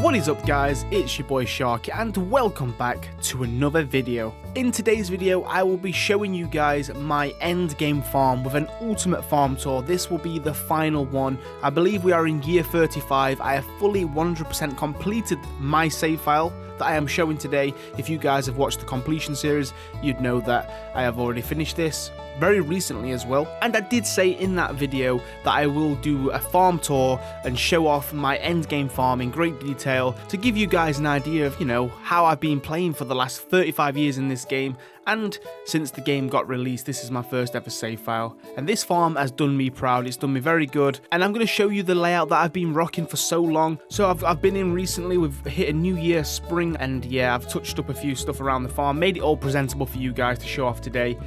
What is up guys, it's your boy Sharky and welcome back to another video. In today's video I will be showing you guys my end game farm with an ultimate farm tour. This will be the final one. I believe we are in year 35. I have fully 100% completed my save file that I am showing today. If you guys have watched the completion series, you'd know that I have already finished this very recently as well. And I did say in that video that I will do a farm tour and show off my end game farm in great detail to give you guys an idea of, how I've been playing for the last 35 years in this game. And since the game got released, this is my first ever save file. And this farm has done me proud, it's done me very good. And I'm going to show you the layout that I've been rocking for so long. So I've been in recently, we've hit a new year, spring, and yeah, I've touched up a few stuff around the farm, made it all presentable for you guys to show off today.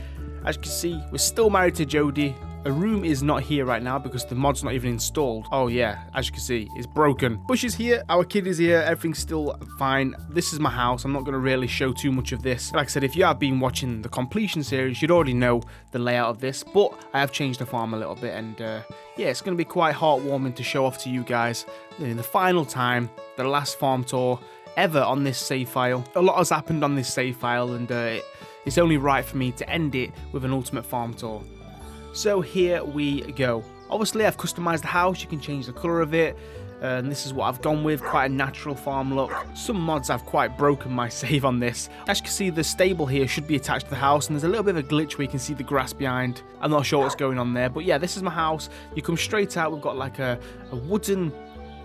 As you can see, we're still married to Jodie. A room is not here right now because the mod's not even installed. Oh yeah, as you can see, it's broken. Bush is here, our kid is here, everything's still fine. This is my house. I'm not going to really show too much of this. Like I said, if you have been watching the completion series, you'd already know the layout of this, but I have changed the farm a little bit, and yeah, it's going to be quite heartwarming to show off to you guys in the final time, the last farm tour ever on this save file. A lot has happened on this save file, and it's only right for me to end it with an ultimate farm tour. So here we go. Obviously I've customized the house, you can change the colour of it, and this is what I've gone with, quite a natural farm look. Some mods have quite broken my save on this. As you can see, the stable here should be attached to the house, and there's a little bit of a glitch where you can see the grass behind. I'm not sure what's going on there, but yeah, this is my house. You come straight out, we've got like a wooden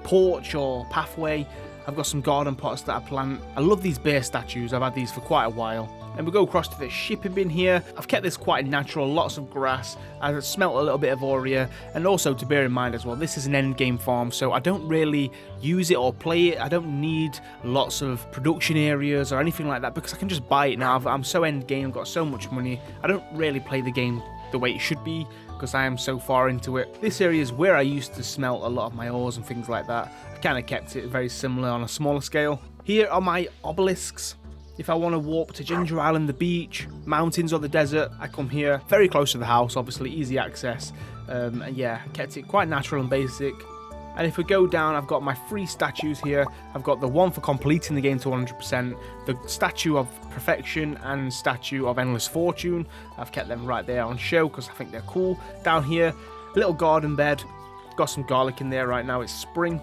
porch or pathway. I've got some garden pots that I plant. I love these bear statues, I've had these for quite a while. And we go across to the shipping bin here. I've kept this quite natural, lots of grass. I've smelt a little bit of Aurea. And also to bear in mind as well, this is an end game farm, so I don't really use it or play it. I don't need lots of production areas or anything like that because I can just buy it now. I'm so end game, I've got so much money. I don't really play the game the way it should be because I am so far into it. This area is where I used to smelt a lot of my ores and things like that. I kind of kept it very similar on a smaller scale. Here are my obelisks. If I want to walk to Ginger Island, the beach, mountains or the desert, I come here. Very close to the house, obviously, easy access. And yeah, kept it quite natural and basic. And if we go down, I've got my 3 statues here. I've got the one for completing the game to 100%, the statue of perfection and statue of endless fortune. I've kept them right there on show because I think they're cool. Down here, little garden bed. Got some garlic in there right now. It's spring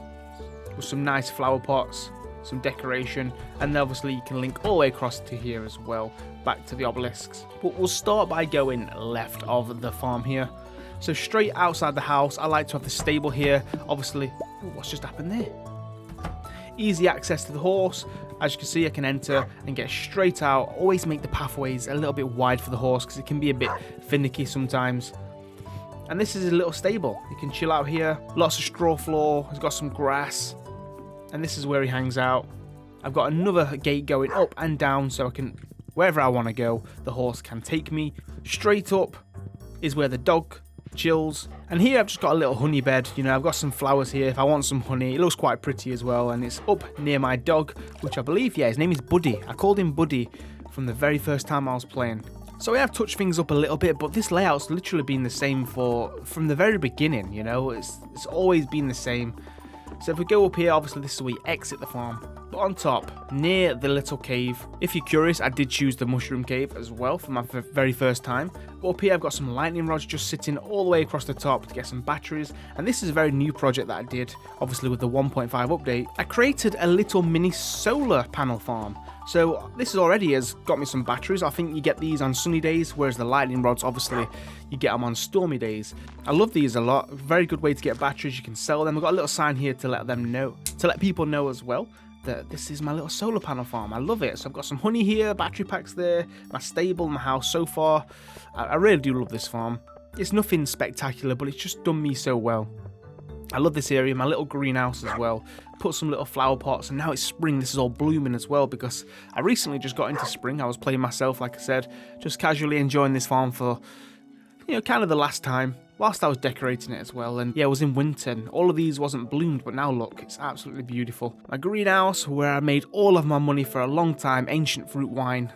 with some nice flower pots, some decoration, and obviously you can link all the way across to here as well, back to the obelisks. But we'll start by going left of the farm here. So straight outside the house, I like to have the stable here. Obviously, ooh, what's just happened there? Easy access to the horse. As you can see, I can enter and get straight out. Always make the pathways a little bit wide for the horse because it can be a bit finicky sometimes. And this is a little stable. You can chill out here. Lots of straw floor. It's got some grass. And this is where he hangs out. I've got another gate going up and down so I can, wherever I want to go, the horse can take me. Straight up is where the dog chills. And here I've just got a little honey bed. I've got some flowers here if I want some honey. It looks quite pretty as well. And it's up near my dog, which I believe, yeah, his name is Buddy. I called him Buddy from the very first time I was playing. So I have touched things up a little bit, but this layout's literally been the same from the very beginning, It's always been the same. So if we go up here, obviously this is where you exit the farm. But on top, near the little cave, if you're curious, I did choose the mushroom cave as well for my very first time. But up here I've got some lightning rods just sitting all the way across the top to get some batteries. And this is a very new project that I did, obviously with the 1.5 update. I created a little mini solar panel farm. So this already has got me some batteries. I think you get these on sunny days, whereas the lightning rods, obviously, you get them on stormy days. I love these a lot. Very good way to get batteries. You can sell them. I've got a little sign here to let them know, to let people know as well that this is my little solar panel farm. I love it. So I've got some honey here, battery packs there, my stable, my house so far. I really do love this farm. It's nothing spectacular, but it's just done me so well. I love this area, my little greenhouse as well. Put some little flower pots, and now it's spring. This is all blooming as well because I recently just got into spring. I was playing myself, like I said, just casually enjoying this farm for, kind of the last time, whilst I was decorating it as well. And yeah, it was in winter, and all of these wasn't bloomed, but now look, it's absolutely beautiful. My greenhouse, where I made all of my money for a long time, ancient fruit wine.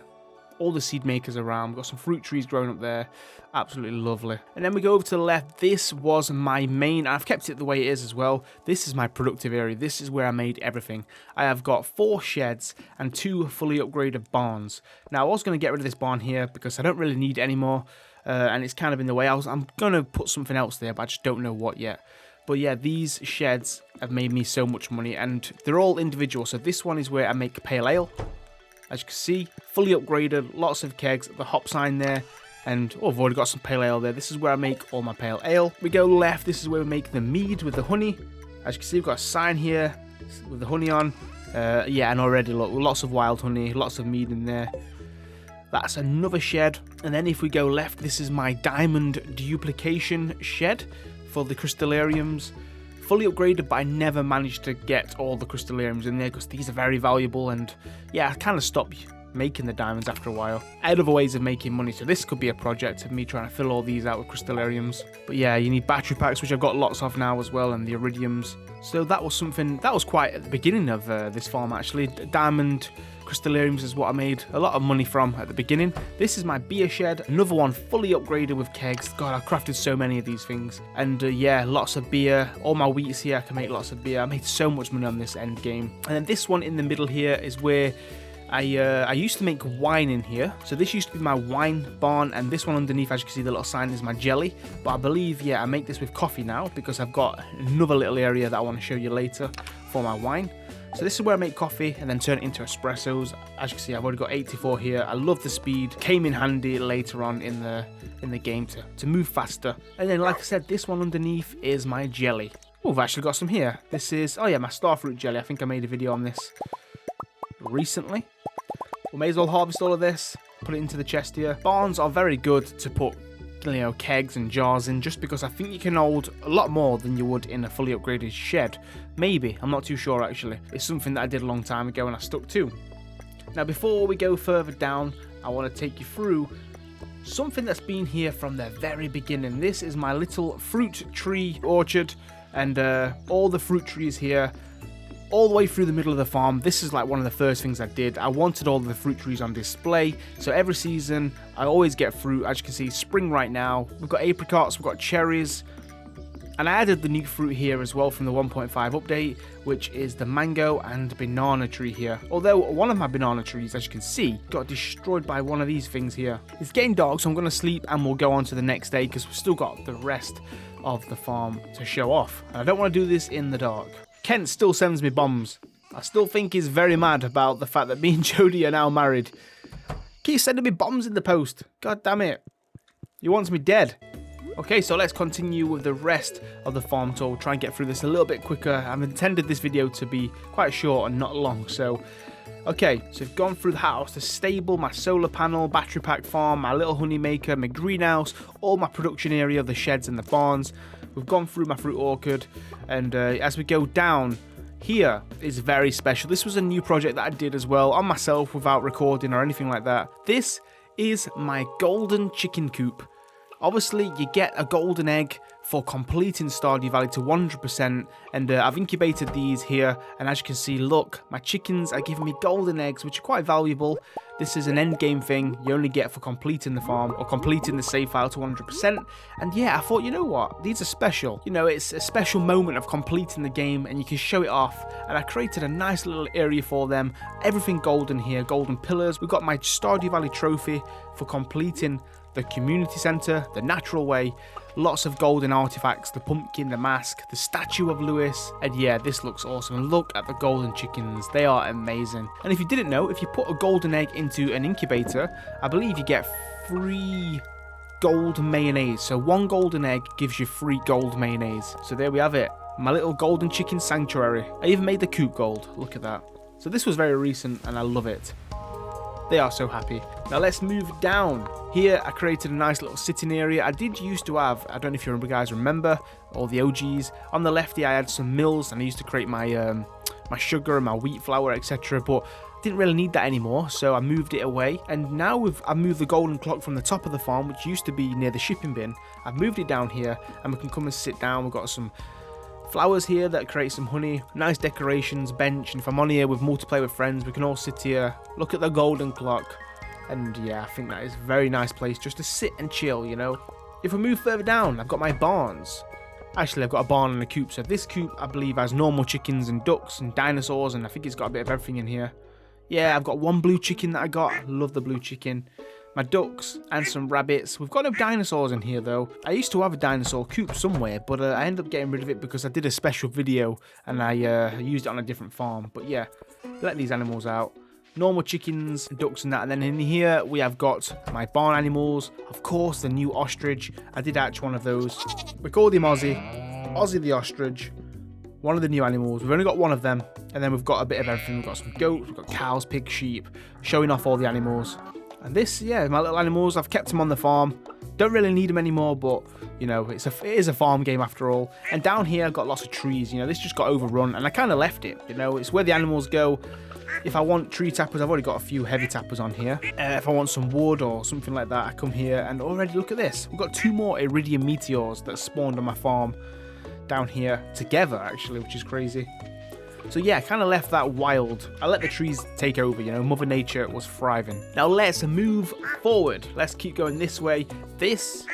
all the seed makers around. We've got some fruit trees growing up there. Absolutely lovely. And then we go over to the left. This was my main, I've kept it the way it is as well. This is my productive area. This is where I made everything. I have got 4 sheds and 2 fully upgraded barns. Now I was going to get rid of this barn here because I don't really need it anymore. And it's kind of in the way. I'm going to put something else there, but I just don't know what yet. But yeah, these sheds have made me so much money, and they're all individual. So this one is where I make pale ale. As you can see, fully upgraded, lots of kegs, the hop sign there. And I've already got some pale ale there. This is where I make all my pale ale. We go left, this is where we make the mead with the honey. As you can see, we've got a sign here with the honey on. Yeah, and already look, lots of wild honey, lots of mead in there. That's another shed. And then if we go left, this is my diamond duplication shed for the crystallariums. Fully upgraded, but I never managed to get all the crystallariums in there because these are very valuable. And yeah, I kind of stopped making the diamonds after a while. I had other ways of making money, so this could be a project of me trying to fill all these out with crystallariums. But yeah, you need battery packs, which I've got lots of now as well, and the iridiums. So that was something that was quite at the beginning of this farm actually. Diamond crystallariums is what I made a lot of money from at the beginning. This is my beer shed, another one fully upgraded with kegs. God, I've crafted so many of these things. And yeah, lots of beer. All my wheat's here, I can make lots of beer. I made so much money on this end game. And then this one in the middle here is where I used to make wine in here. So this used to be my wine barn, and this one underneath, as you can see, the little sign is my jelly. But I believe, yeah, I make this with coffee now because I've got another little area that I want to show you later for my wine. So this is where I make coffee and then turn it into espressos. As you can see, I've already got 84 here. I love the speed. Came in handy later on in the game to move faster. And then, like I said, this one underneath is my jelly. Oh, I've actually got some here. This is, oh yeah, my starfruit jelly. I think I made a video on this recently. We may as well harvest all of this, put it into the chest here. Barns are very good to put, you know, kegs and jars in, just because I think you can hold a lot more than you would in a fully upgraded shed. Maybe, I'm not too sure actually. It's something that I did a long time ago and I stuck to. Now before we go further down, I want to take you through something that's been here from the very beginning. This is my little fruit tree orchard, and all the fruit trees here all the way through the middle of the farm. This is like one of the first things I did. I wanted all the fruit trees on display, so every season I always get fruit. As you can see, spring right now, we've got apricots, we've got cherries, and I added the new fruit here as well from the 1.5 update, which is the mango and banana tree here. Although one of my banana trees, as you can see, got destroyed by one of these things here. It's getting dark, so I'm going to sleep and we'll go on to the next day because we've still got the rest of the farm to show off. And I don't want to do this in the dark. Kent still sends me bombs. I still think he's very mad about the fact that me and Jodie are now married. Keep sending me bombs in the post. God damn it. He wants me dead. Okay, so let's continue with the rest of the farm tour. We'll try and get through this a little bit quicker. I've intended this video to be quite short and not long. So, okay, so we've gone through the house, the stable, my solar panel, battery pack farm, my little honey maker, my greenhouse, all my production area, the sheds and the barns. We've gone through my fruit orchard, and as we go down, here is very special. This was a new project that I did as well on myself without recording or anything like that. This is my golden chicken coop. Obviously, you get a golden egg for completing Stardew Valley to 100%, and I've incubated these here, and as you can see, look, my chickens are giving me golden eggs, which are quite valuable. This is an end game thing you only get for completing the farm or completing the save file to 100%. And yeah, I thought, you know what, these are special. You know, it's a special moment of completing the game and you can show it off. And I created a nice little area for them. Everything golden here, golden pillars. We've got my Stardew Valley trophy for completing the community center, the natural way. Lots of golden artifacts, the pumpkin, the mask, the statue of Lewis, and yeah, this looks awesome. Look at the golden chickens, they are amazing. And if you didn't know, if you put a golden egg into an incubator, I believe you get free gold mayonnaise. So one golden egg gives you free gold mayonnaise. So there we have it, my little golden chicken sanctuary. I even made the coop gold, look at that. So this was very recent and I love it. They are so happy. Now let's move down. Here I created a nice little sitting area. I did used to have, I don't know if you guys remember, all the OGs. On the lefty I had some mills and I used to create my my sugar and my wheat flour, etc. But didn't really need that anymore, so I moved it away. And now I've moved the golden clock from the top of the farm, which used to be near the shipping bin. I've moved it down here and we can come and sit down. We've got some flowers here that create some honey, nice decorations, bench, and if I'm on here with multiplayer with friends, we can all sit here, look at the golden clock, And yeah, I think that is a very nice place just to sit and chill, you know. If we move further down, I've got my barns. Actually, I've got a barn and a coop. So this coop, I believe, has normal chickens and ducks and dinosaurs, and I think it's got a bit of everything in here. Yeah, I've got one blue chicken that I got. I love the blue chicken. My ducks and some rabbits. We've got no dinosaurs in here though. I used to have a dinosaur coop somewhere, but I ended up getting rid of it because I did a special video and I used it on a different farm. But yeah, let these animals out. Normal chickens, ducks and that. And then in here we have got my barn animals. Of course, the new ostrich. I did hatch one of those. We called him Ozzy. Ozzy the ostrich. One of the new animals. We've only got one of them. And then we've got a bit of everything. We've got some goats, we've got cows, pigs, sheep. Showing off all the animals. And this, yeah, my little animals, I've kept them on the farm. Don't really need them anymore, but, you know, it is a farm game after all. And down here, I've got lots of trees. You know, this just got overrun, and I kind of left it. You know, it's where the animals go. If I want tree tappers, I've already got a few heavy tappers on here. If I want some wood or something like that, I come here, and already, look at this. We've got 2 more iridium meteors that spawned on my farm down here together, actually, which is crazy. So yeah, I kind of left that wild. I let the trees take over, you know, Mother Nature was thriving. Now let's move forward. Let's keep going this way. This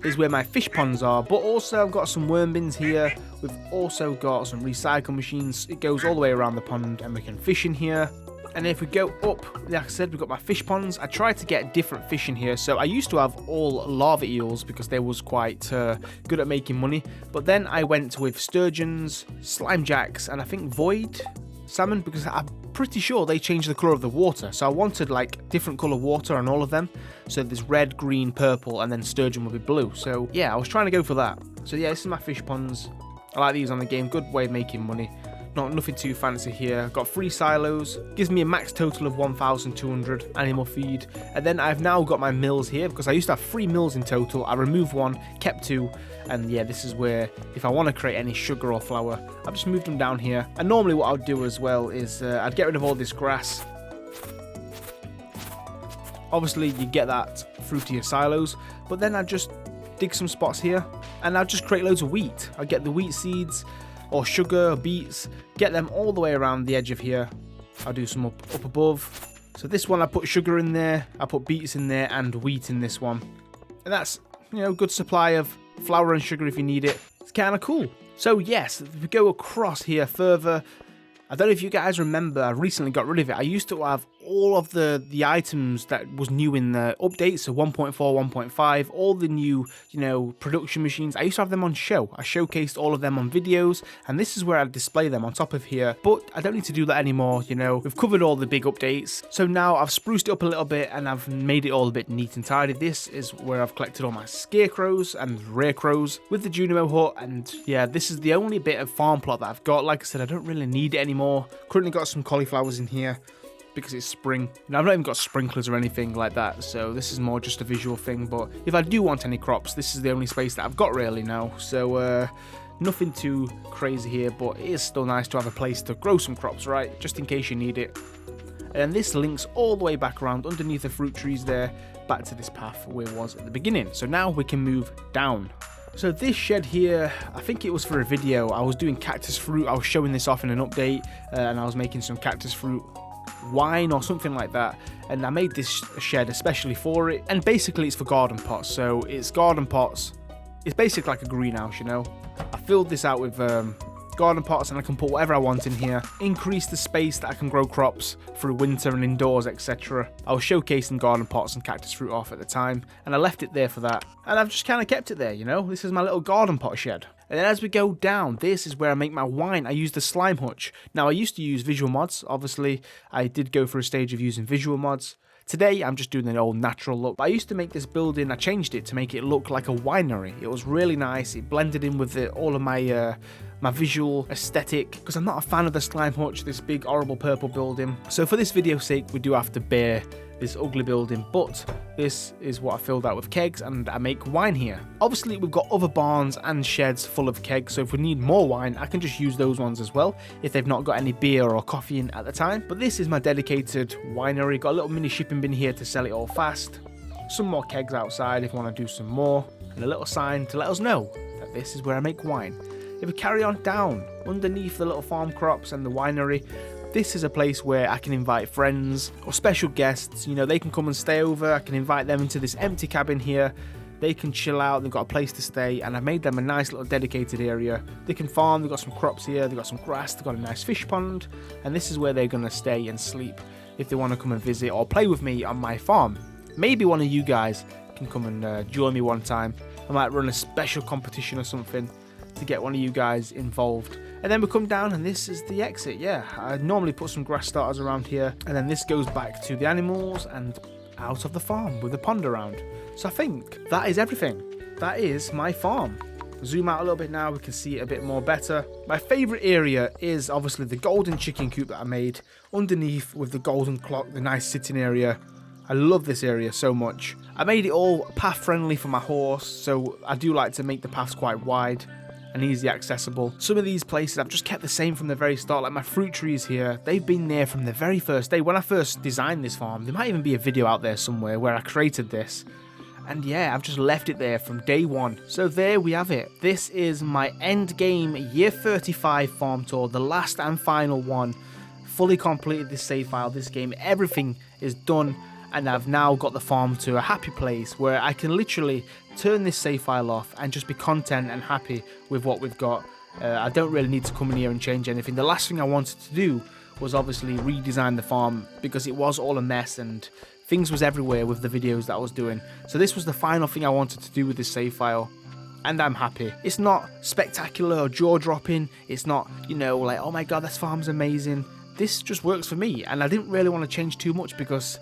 is where my fish ponds are, but also I've got some worm bins here. We've also got some recycle machines. It goes all the way around the pond and we can fish in here. And if we go up, like I said, we've got my fish ponds. I tried to get different fish in here. So I used to have all lava eels because they was quite good at making money. But then I went with sturgeons, slime jacks, and I think void salmon because I'm pretty sure they changed the colour of the water. So I wanted like different colour water on all of them. So there's red, green, purple, and then sturgeon will be blue. So yeah, I was trying to go for that. So yeah, this is my fish ponds. I like these on the game. Good way of making money. Nothing too fancy here. Got 3 silos. Gives me a max total of 1,200 animal feed. And then I've now got my mills here because I used to have 3 mills in total. I removed 1, kept 2. And yeah, this is where if I want to create any sugar or flour, I've just moved them down here. And normally what I would do as well is I'd get rid of all this grass. Obviously you get that through to your silos. But then I'd just dig some spots here. And I'd just create loads of wheat. I'd get the wheat seeds or sugar or beets, get them all the way around the edge of here. I'll do some up above. So this one I put sugar in there, I put beets in there and wheat in this one. And that's, you know, good supply of flour and sugar if you need it. It's kind of cool. So yes, if we go across here further, I don't know if you guys remember, I recently got rid of it. I used to have all of the items that was new in the updates, so 1.4, 1.5, all the new, you know, production machines. I used to have them on show. I showcased all of them on videos, and this is where I display them on top of here. But I don't need to do that anymore, you know. We've covered all the big updates. So now I've spruced it up a little bit, and I've made it all a bit neat and tidy. This is where I've collected all my scarecrows and rare crows with the Junimo hut, and yeah, this is the only bit of farm plot that I've got. Like I said, I don't really need it anymore. Currently got some cauliflowers in here because it's spring. Now, I've not even got sprinklers or anything like that, so this is more just a visual thing. But if I do want any crops, this is the only space that I've got really now. So nothing too crazy here, but it is still nice to have a place to grow some crops, right? Just in case you need it. And this links all the way back around underneath the fruit trees there, back to this path where it was at the beginning. So now we can move down. So this shed here, I think it was for a video. I was doing cactus fruit. I was showing this off in an update, and I was making some cactus fruit wine or something like that. And I made this shed especially for it. And basically it's for garden pots. So it's garden pots. It's basically like a greenhouse, you know. I filled this out with garden pots, and I can put whatever I want in here. Increase the space that I can grow crops through winter and indoors, etc. I was showcasing garden pots and cactus fruit off at the time, and I left it there for that. And I've just kind of kept it there, you know. This is my little garden pot shed. And then as we go down, this is where I make my wine. I use the slime hutch. Now, I used to use visual mods. Obviously, I did go for a stage of using visual mods. Today, I'm just doing an old natural look. But I used to make this building, I changed it to make it look like a winery. It was really nice. It blended in with all of my my visual aesthetic, because I'm not a fan of the slime hutch, this big horrible purple building. So for this video's sake, we do have to bear this ugly building, but this is what I filled out with kegs, and I make wine here. Obviously, we've got other barns and sheds full of kegs, so if we need more wine, I can just use those ones as well, if they've not got any beer or coffee in at the time. But this is my dedicated winery. Got a little mini shipping bin here to sell it all fast. Some more kegs outside if I want to do some more, and a little sign to let us know that this is where I make wine. If we carry on down, underneath the little farm crops and the winery, This is a place where I can invite friends or special guests. You know, they can come and stay over. I can invite them into this empty cabin here. They can chill out, they've got a place to stay, and I've made them a nice little dedicated area. They can farm, they've got some crops here, they've got some grass, they've got a nice fish pond, and this is where they're going to stay and sleep if they want to come and visit or play with me on my farm. Maybe one of you guys can come and join me one time. I might run a special competition or something to get one of you guys involved. And then we come down and this is the exit. Yeah, I normally put some grass starters around here, and then this goes back to the animals and out of the farm with the pond around. So I think that is everything. That is my farm. Zoom out a little bit now, we can see it a bit more better. My favourite area is obviously the golden chicken coop that I made underneath with the golden clock, the nice sitting area. I love this area so much. I made it all path friendly for my horse, so I do like to make the paths quite wide and easily accessible. Some of these places I've just kept the same from the very start, like my fruit trees here. They've been there from the very first day. When I first designed this farm, there might even be a video out there somewhere where I created this. And yeah, I've just left it there from day one. So there we have it. This is my end game year 35 farm tour, the last and final one. Fully completed this save file, this game, everything is done. And I've now got the farm to a happy place where I can literally turn this save file off and just be content and happy with what we've got. I don't really need to come in here and change anything. The last thing I wanted to do was obviously redesign the farm because it was all a mess and things was everywhere with the videos that I was doing. So this was the final thing I wanted to do with this save file. And I'm happy. It's not spectacular or jaw-dropping. It's not, you know, like, oh my god, this farm's amazing. This just works for me. And I didn't really want to change too much because,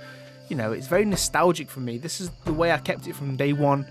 you know, it's very nostalgic for me. This is the way I kept it from day one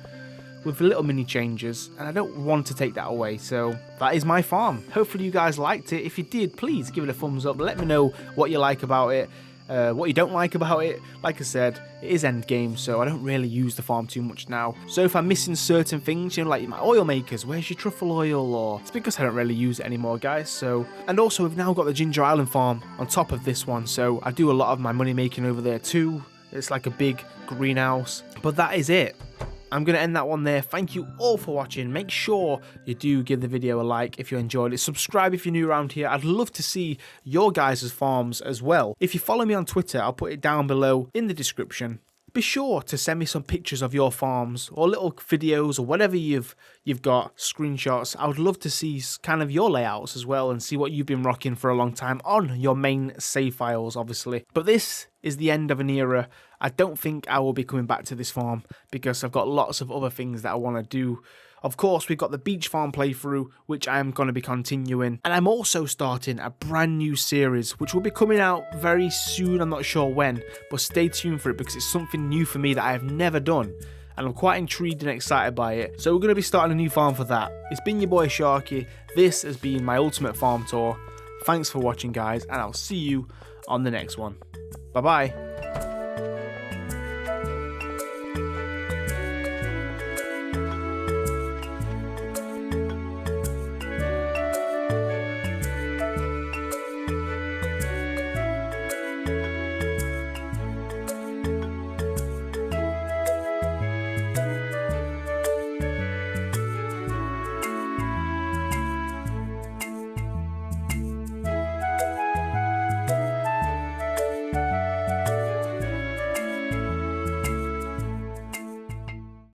with little mini changes, and I don't want to take that away. So that is my farm. Hopefully you guys liked it. If you did, please give it a thumbs up. Let me know what you like about it, what you don't like about it. Like I said, it is end game, so I don't really use the farm too much now. So if I'm missing certain things, you know, like my oil makers, where's your truffle oil? Or it's because I don't really use it anymore, guys. So, and also we've now got the Ginger Island farm on top of this one, so I do a lot of my money making over there too. It's like a big greenhouse. But that is it. I'm going to end that one there. Thank you all for watching. Make sure you do give the video a like if you enjoyed it. Subscribe if you're new around here. I'd love to see your guys' farms as well. If you follow me on Twitter, I'll put it down below in the description. Be sure to send me some pictures of your farms or little videos or whatever you've got, screenshots. I would love to see kind of your layouts as well and see what you've been rocking for a long time on your main save files, obviously. But this is the end of an era. I don't think I will be coming back to this farm because I've got lots of other things that I want to do. Of course, we've got the beach farm playthrough, which I am going to be continuing. And I'm also starting a brand new series, which will be coming out very soon. I'm not sure when, but stay tuned for it because it's something new for me that I have never done. And I'm quite intrigued and excited by it. So we're going to be starting a new farm for that. It's been your boy Sharky. This has been my ultimate farm tour. Thanks for watching, guys, and I'll see you on the next one. Bye-bye.